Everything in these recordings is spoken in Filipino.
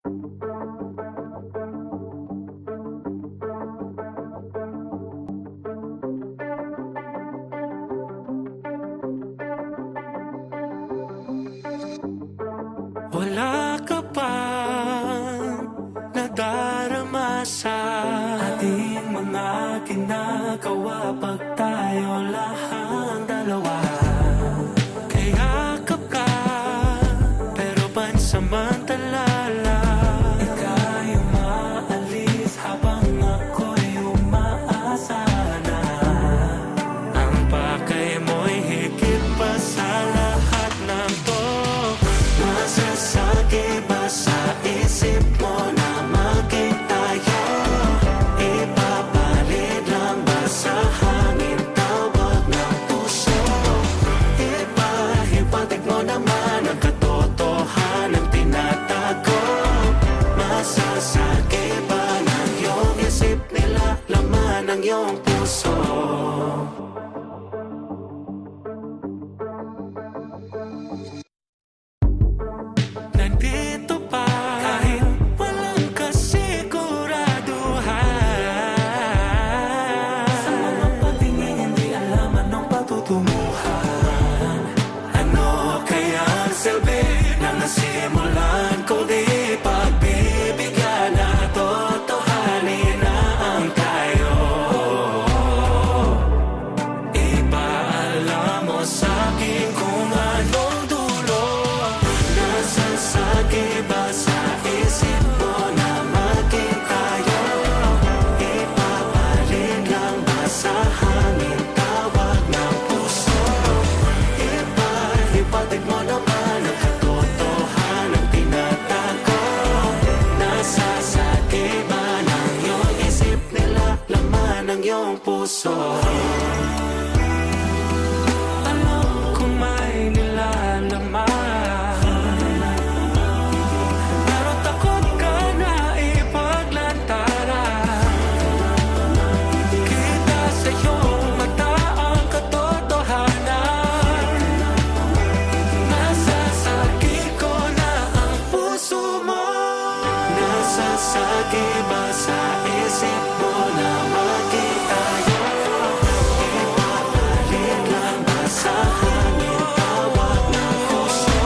Wala ka bang nadarama sa ating mga ginagawa pag tayo lahang dalawa? Kayakap ka, pero pansamantala lang. Ika'y umaalis habang ako'y umaasa na. Ang pakay mo'y higit pa sa lahat ng to. Masasagi ba sa isip mo na maging tayo? Ipapalit lang ba sa hangin tawag ng puso? Ipahiwatig mo naman ang katotohanan tinatago. Masasagi ba ng iyong isip nila laman ng iyong puso? Nandito pa kahit walang kasiguraduhan. Sa mga patingin hindi alam anong patutunguhan. Ano kaya ang silbi na nasimulan ko di pagbibigyan na totohanin na ang tayo? Ipaalam mo sa'kin kung anong dulo. Nasasagi ba sa isip mo na maging tayo? Ipapalit lang ba sa hangin tawag ng puso? Ipahiwatig mo naman ang katotohanan tinatago. Nasasagi ba ng iyong isip nila laman ng iyong puso? Alam kong may nilalaman, pero takot ka na ipaglantaran. Kita sa iyong mata ang katotohanan. Nasasagi ko na ang puso mo. Nasasagi ba sa isip mo na maging tayo? Ipapalit lang ba sa hangin tawag ng puso?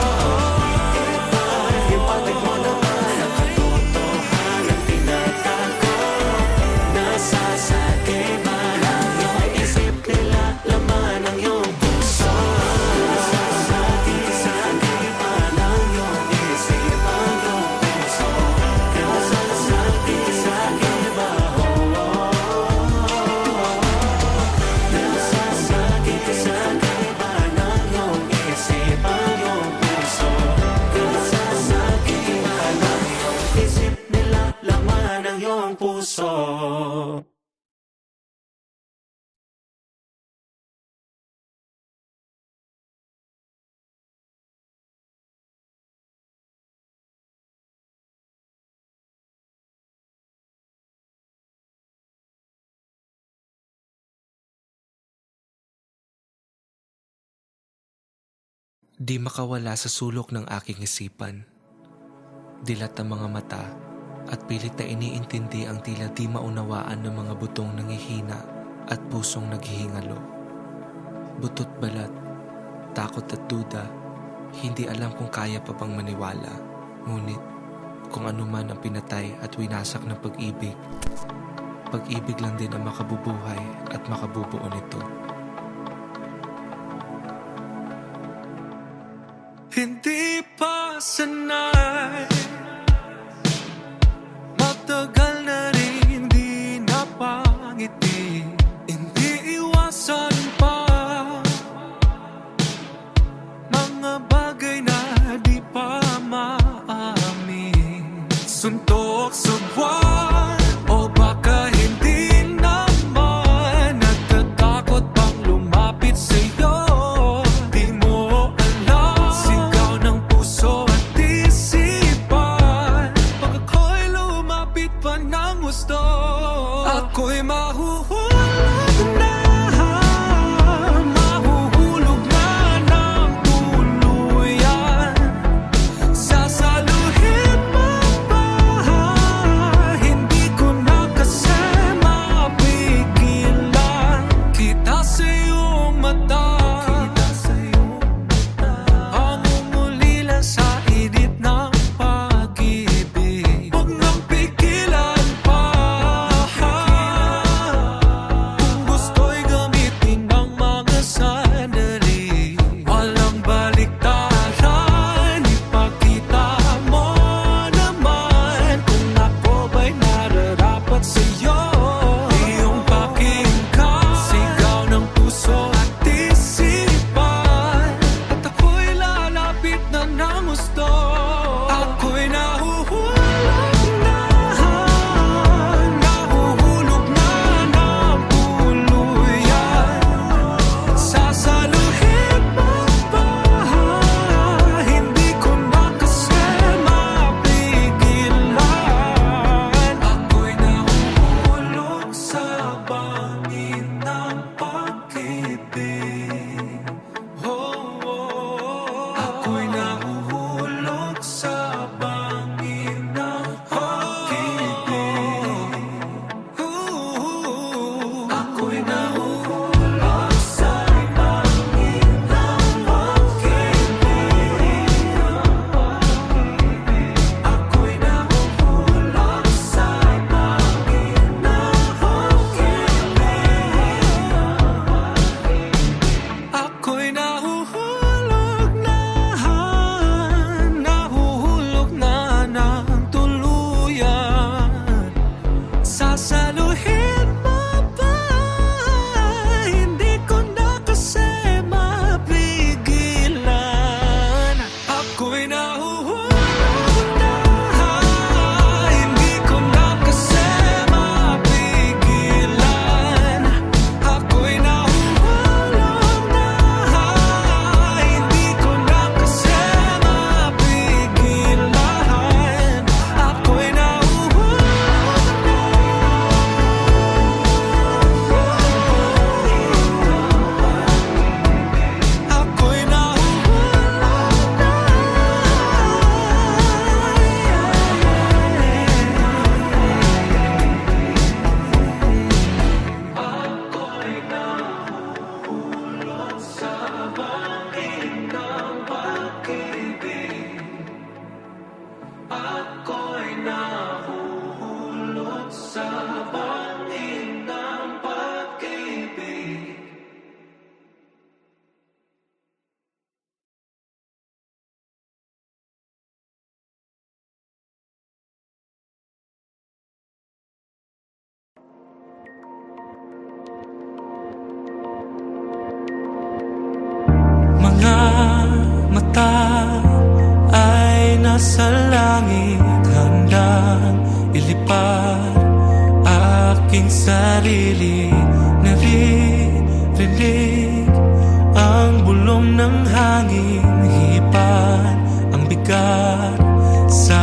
Ipahiwatig mo naman ang katotohanan tinatago. Nasasagi ba ng iyong isip nila laman ng iyong puso? Nasasagi ba ng iyong isip ang iyong puso? Nasasagi ba, nasasagi ba ng iyong isip ang iyong puso? Nasasagi ba ng iyong isip nila laman ng iyong puso? Di makawala sa sulok ng aking isipan. Dilat ang mga mata at pilit na iniintindi ang tila di maunawaan ng mga butong nangihina at pusong naghihingalo. Butot balat, takot at duda, hindi alam kung kaya pa bang maniwala. Ngunit kung ano man ang pinatay at winasak ng pag-ibig, pag-ibig lang din ang makabubuhay at makabubuo nito. Hindi pa sanay, matagal na rin di napangiti. Hindi iwasan pa mga bagay na di pa maamin. Suntok sa buwan o baka hindi naman. Natatakot bang lumapit sa'yo? Di mo alam, sigaw ng puso at isipan. nahuhulog sa bangin ng pag-ibig. Mga mata ay nasa langit, handang ilipad aking sarili. Naririnig ang bulong ng hangin, hipan ang bigat sa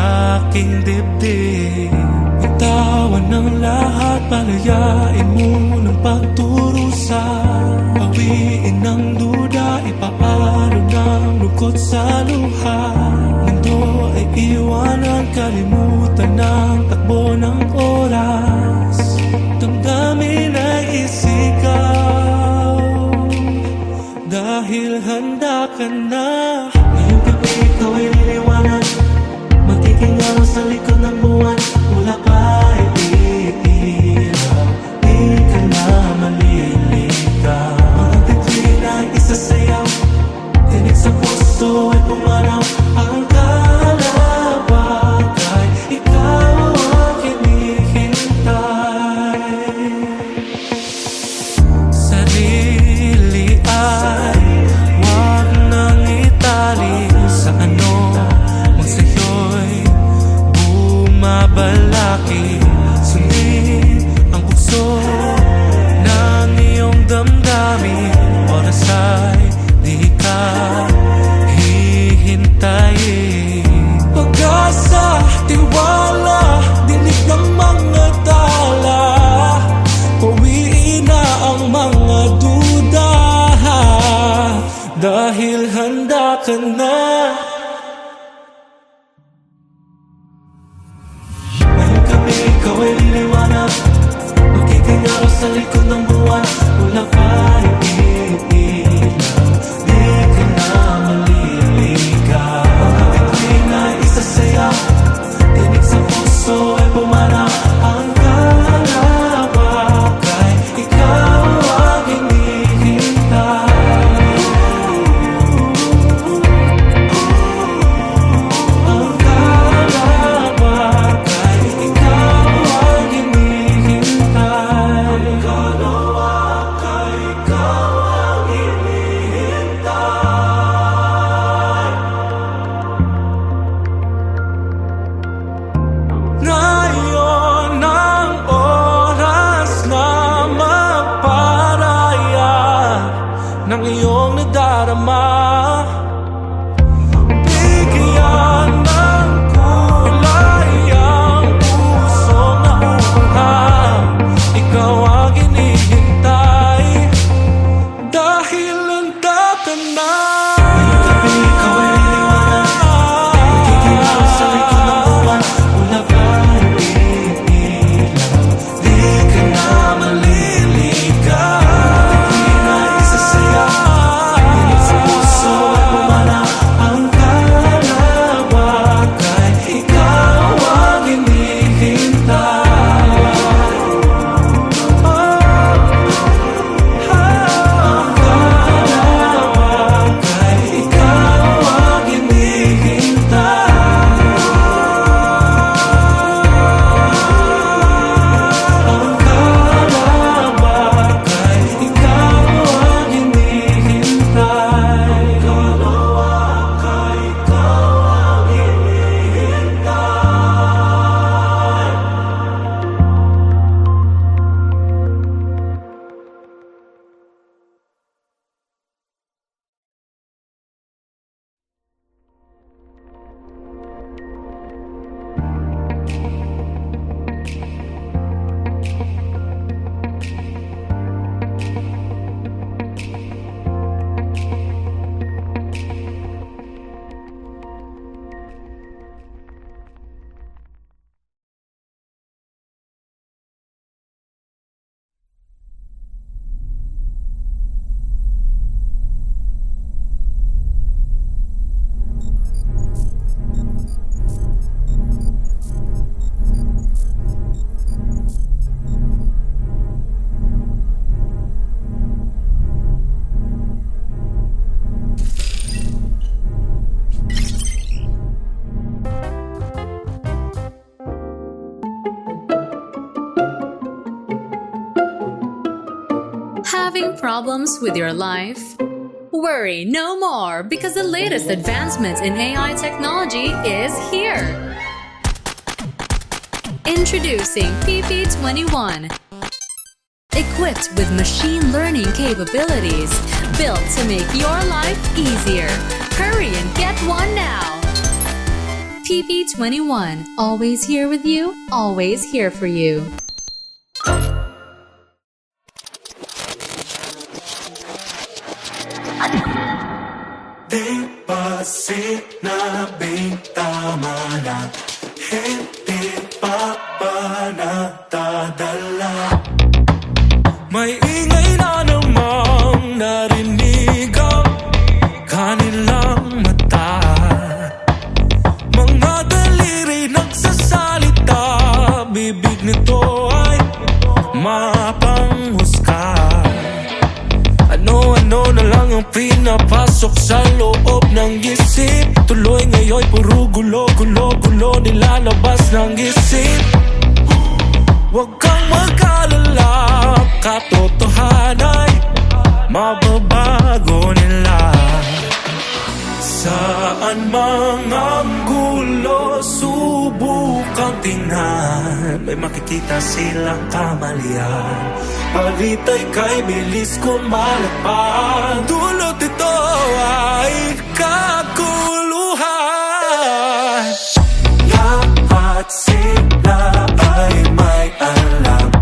aking dibdib. Bitawan ng lahat, palayain mo ng pagturusa. Bawiin ang duda, ipaalo ng lungkot sa luha. Mundo ay iwanan, kalimutan ng takbo ng oras. Damdamin ay isigaw, dahil handa ka na. Ngayong gabi ikaw ay liliwanag, magiging araw sa likod ng buwan. Wala pa iilaw, di ka na maliligaw. Mga bituin ay isasayaw, tinig sa puso ay pumanaw. Ang kalawag ay ikaw ang hinihintay. Sarili ay wag nang itali sa ano mang sa'yo'y bumabalaki. Sundin ang bukso ng iyong damdamin, oras ay di ka hihintayin. Pag-asa, tiwala, dinig ng mga tala. Pawiin na ang mga duda, dahil handa ka na. Ngayong gabi ikaw ay liliwanag, magiging araw sa likod ng buwan. Wala pa iilaw, di ka na maliligaw. Mga bituin ay isasayaw, tinig sa puso ay pumanaw. Ang kalawag ay ikaw ang hinihintay. Ang kalawag ay ikaw ang hinihintay. Having problems with your life? Worry no more, because the latest advancements in AI technology is here. Introducing PP21. Equipped with machine learning capabilities, built to make your life easier. Hurry and get one now. PP21, always here with you, always here for you. Di ba sinabing tama na, hindi pa ba nagdadala? May ingay na namang narinig ang kanilang mata. Mga daliri nagsasalita, bibig nito ay mapanghusga. Ano-ano na lang ang pinapasok sa loob ng isip. Tuloy ngayon puro gulo-gulo-gulo nilalabas ng isip. Huwag kang mag-alala, katotohanan ay mababago nila. Saan mga gulo, subukang tingnan, may makikita silang kamalian. Balita'y kay bilis kumalapan, dulot ito ay kaguluhan. Lahat sila ay may alam,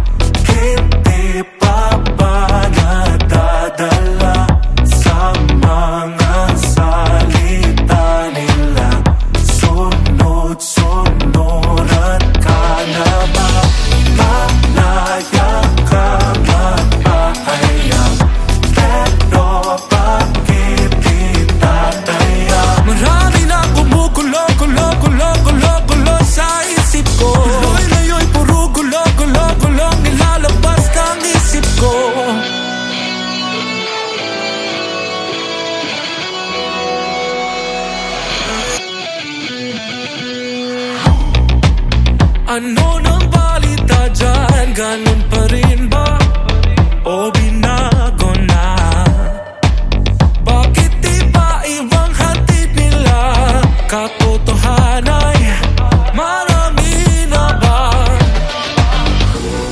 hindi pa ba nadadala sa mga salita nila? Sunod-sunuran ka na ba? Malaya ka magpahayag, pero bakit di tataya? Marami na kumukulo-kulo-kulo-kulo-kulo sa isip ko. Tuloy ngayon puro gulo-gulo-gulo nilalabas kang isip ko. Ano nang balita dyan? Ganun pa rin ba? O binago na? Bakit di ba ibang hatid nila? Katotohanan ay marami na ba?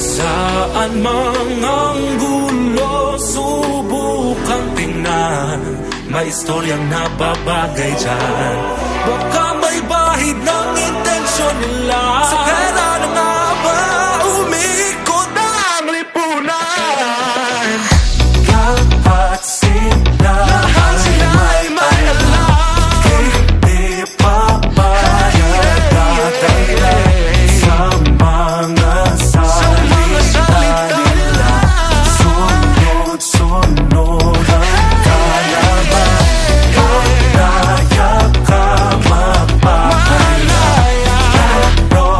Saan mga gulo, subukang tingnan, may istoryang nababagay dyan. Baka may bahid ng intensyon nila. Sa pera na nga ba umiikot ang lipunan? Lahat sila ay may alam, hindi pa ba nadadala sa mga salita nila? Sunod-sunuran ka na ba? Malaya ka magpapalaya, pero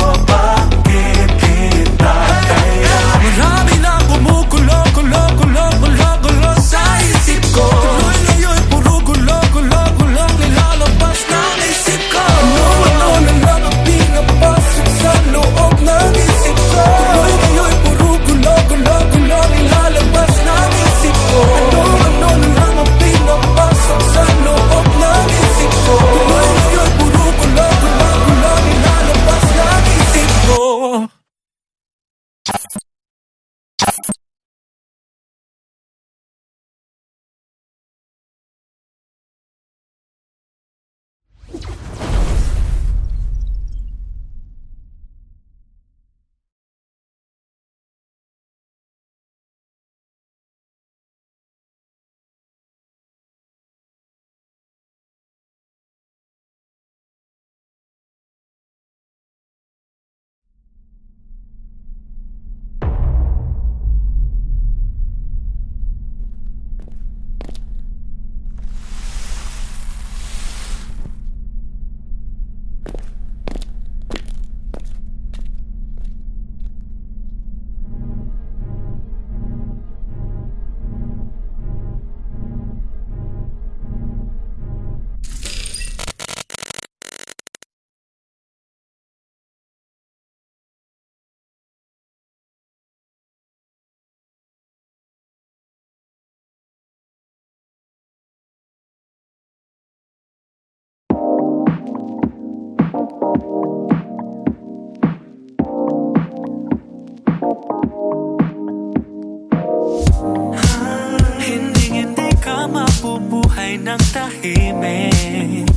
ng tahimik,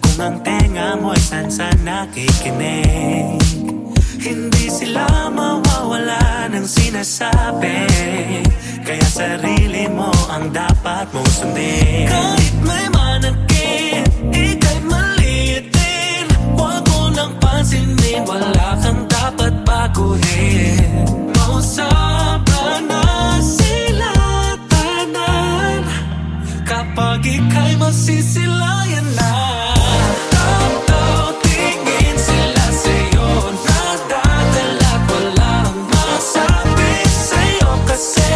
kung ang tenga mo'y san-san nakikinig. Hindi sila mawawala ng sinasabi, kaya sarili mo ang dapat mong sundin. Kahit may manakit, ika'y maliit din, huwag mo nang pansinin, wala kang dapat baguhin. Mausapa na sila tanan, kapag ika'y masisilayan na. Tingin sila sa'yo, nadadala't walang masabi sa'yo. Kasi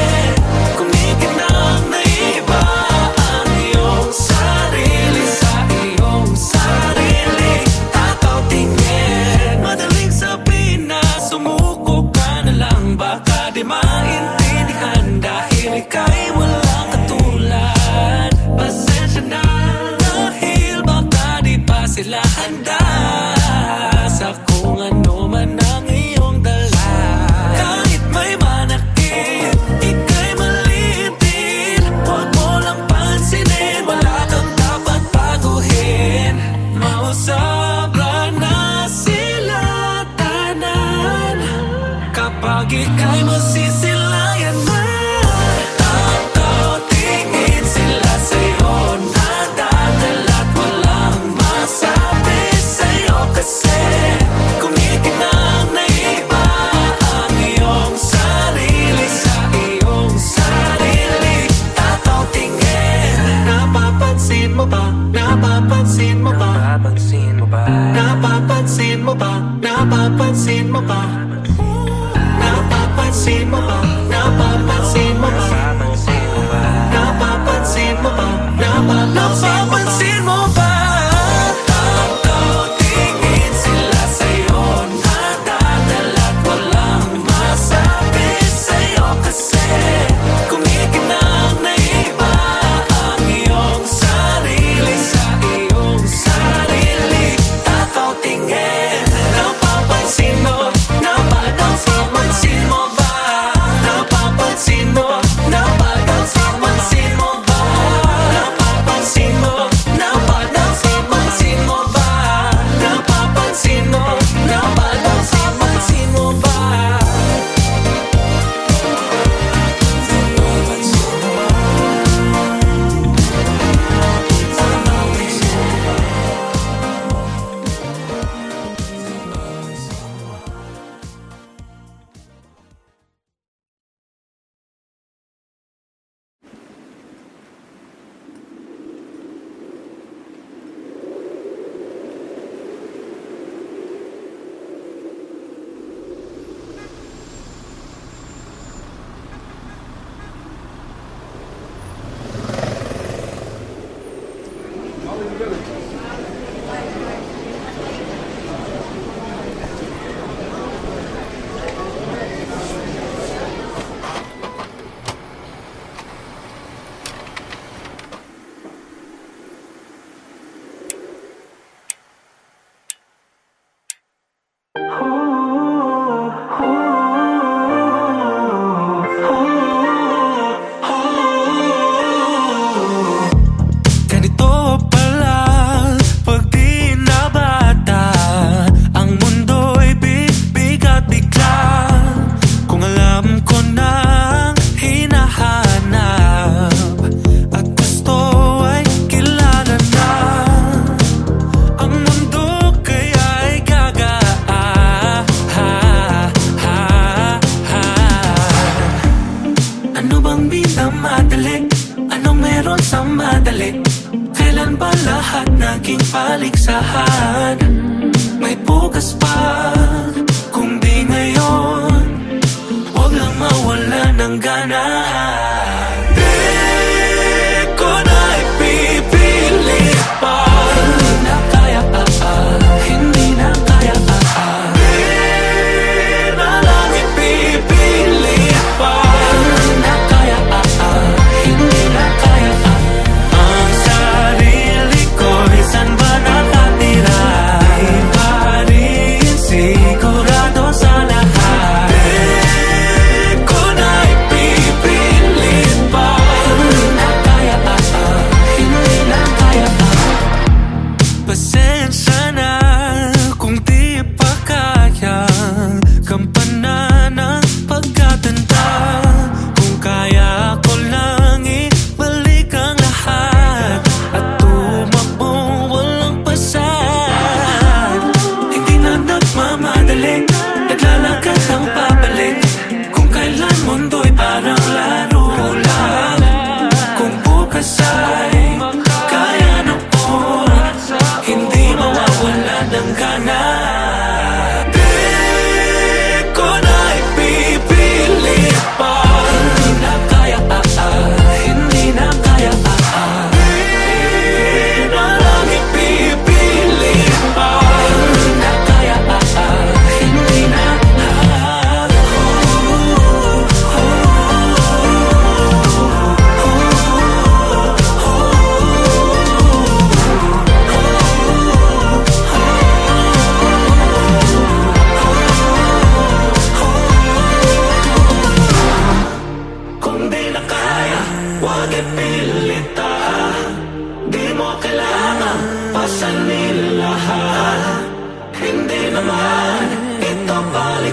kumikinang na iba ang iyong sarili sa iyong sarili. Tataw tingin, madaling sabihin na sumuko ka na lang, baka di maintindihan dahil ika'y walang katulad. Pasensya na dahil baka di pa sila handa sa kung ano man ang iyong dala. Kahit may manakit, ika'y maliit din, huwag mo lang pansinin, wala kang dapat baguhin. Mausabra na sila tanan, kapag ika'y masisilayan na. Tingin sila sa'yo, nadadala't walang masabi sa'yo. Kasi kumikinang na iba ang iyong sarili sa iyong sarili. Tataw tingin, napapansin mo ba? Napapansin mo ba? Napapansin mo ba? Napapansin mo ba? Napapansin mo ba? Napapansin mo ba? Napapansin mo ba? Napapansin mo ba? Napapansin mo ba? Tingin sila sa'yo, nadadala't walang masabi sa'yo. Kasi kumikinang na iba ang iyong sarili sa iyong sarili. Tataw tingin, napapansin mo, napapansin mo ba? Napapansin mo, napapansin mo ba? Napapansin mo, napapansin mo ba? Napapansin mo, napapansin mo ba? Naging paligsahan, may bukas pa. Kung di ngayon, huwag lang mawala ng gana. Di ko na ipipilit pa. Hindi na kaya, hindi na kaya, di na lang ipipilit pa. Hindi na kaya, hindi na kaya. Ang sarili ko'y saan ba nakatira?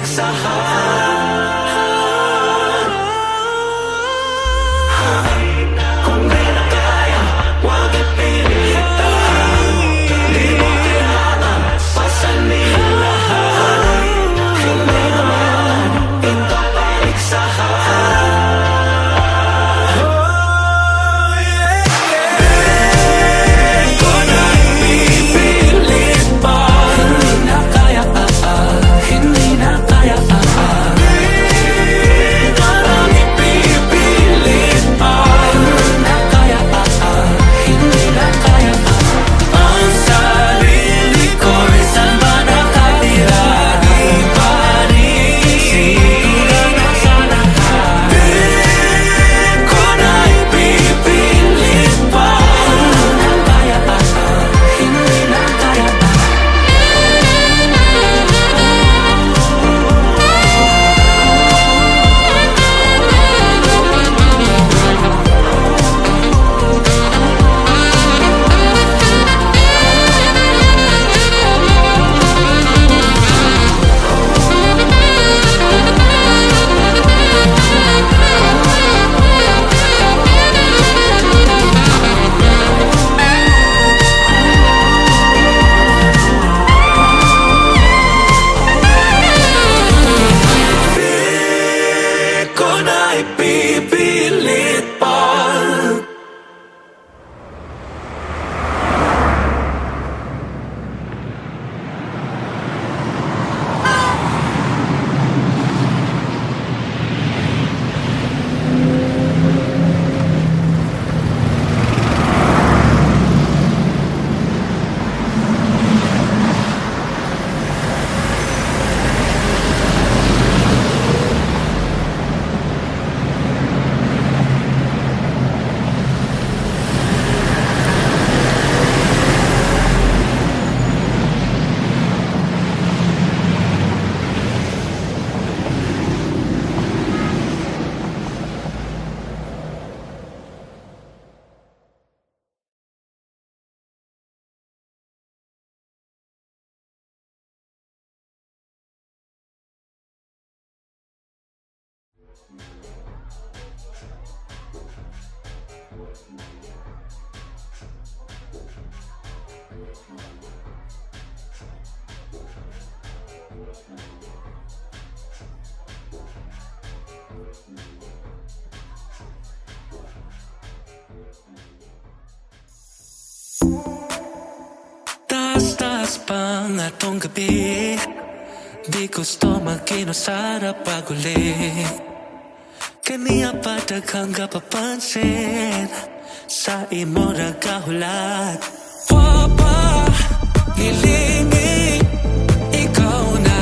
paligsahan. Kung di na kaya, huwag ipilitan. Di mo kailangan pasanin lahat. Hindi naman ito paligsahan. Taas-taas pang atong gabi, di gusto magkinusara pag-uli. Kaniya pa daghang kapapansin sa imo nagahulat. Papa, hilingi, ikaw na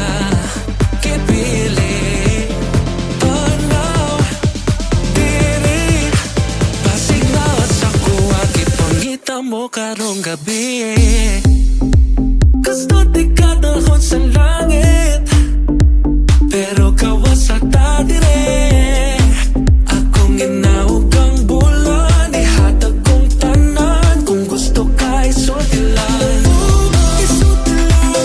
kipili. Tanaw, diri, basig lawas ako akipangita mo karong gabi. Gusto di ka dahon sa langit, pero kawas sa tadire. Akong inaog ang bulan, ihatag kong tanan. Kung gusto ka isulti lang, isulti lang.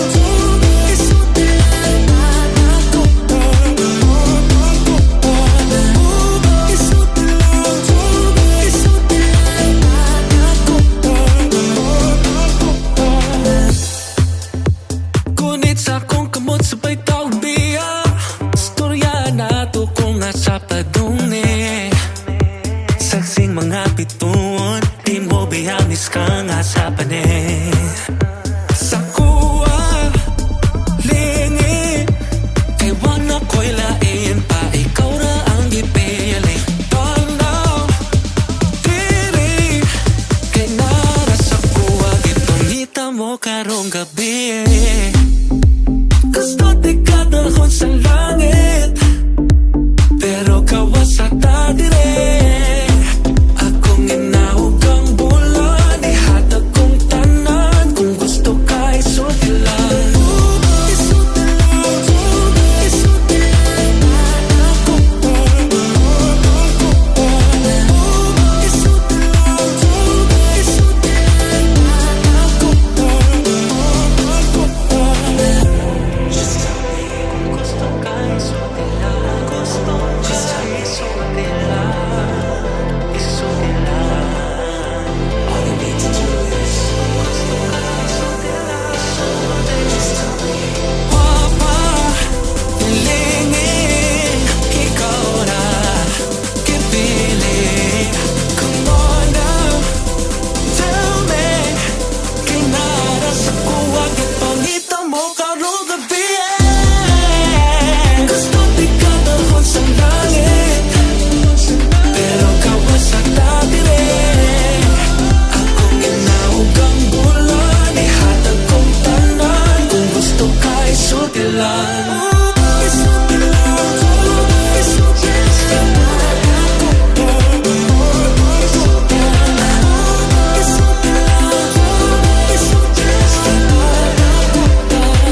dahilan.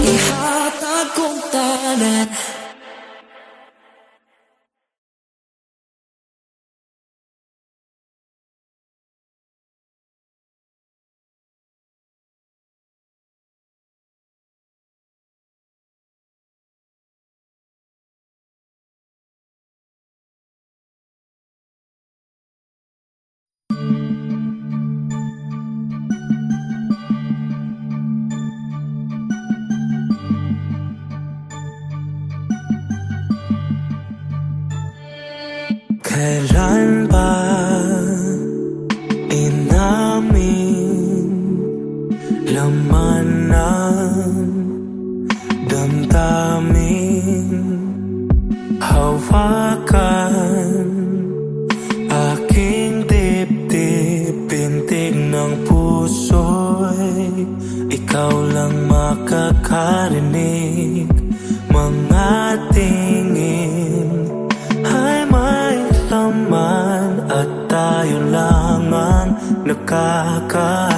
Ihatag kong tanan. Kailan ba inamin laman ng damdamin? Hawakan aking dibdib, pintig ng puso'y ikaw lang makakarinig. Mga tingin ay may laman at tayo lang ang nakakaalam.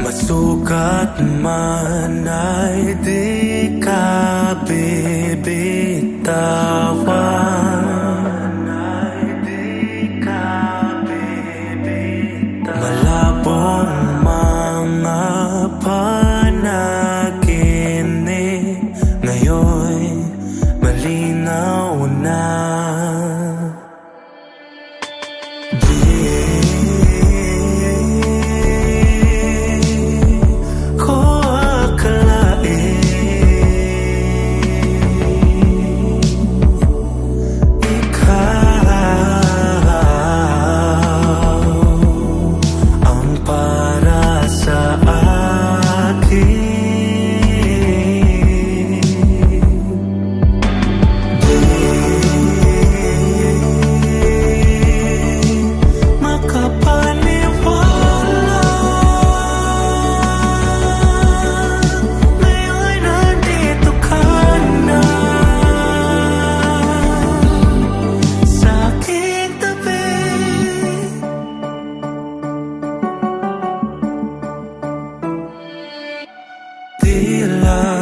Masukat man ay di ka bibitawan. Malabong mga panaginip ngayon malinaw na. Tila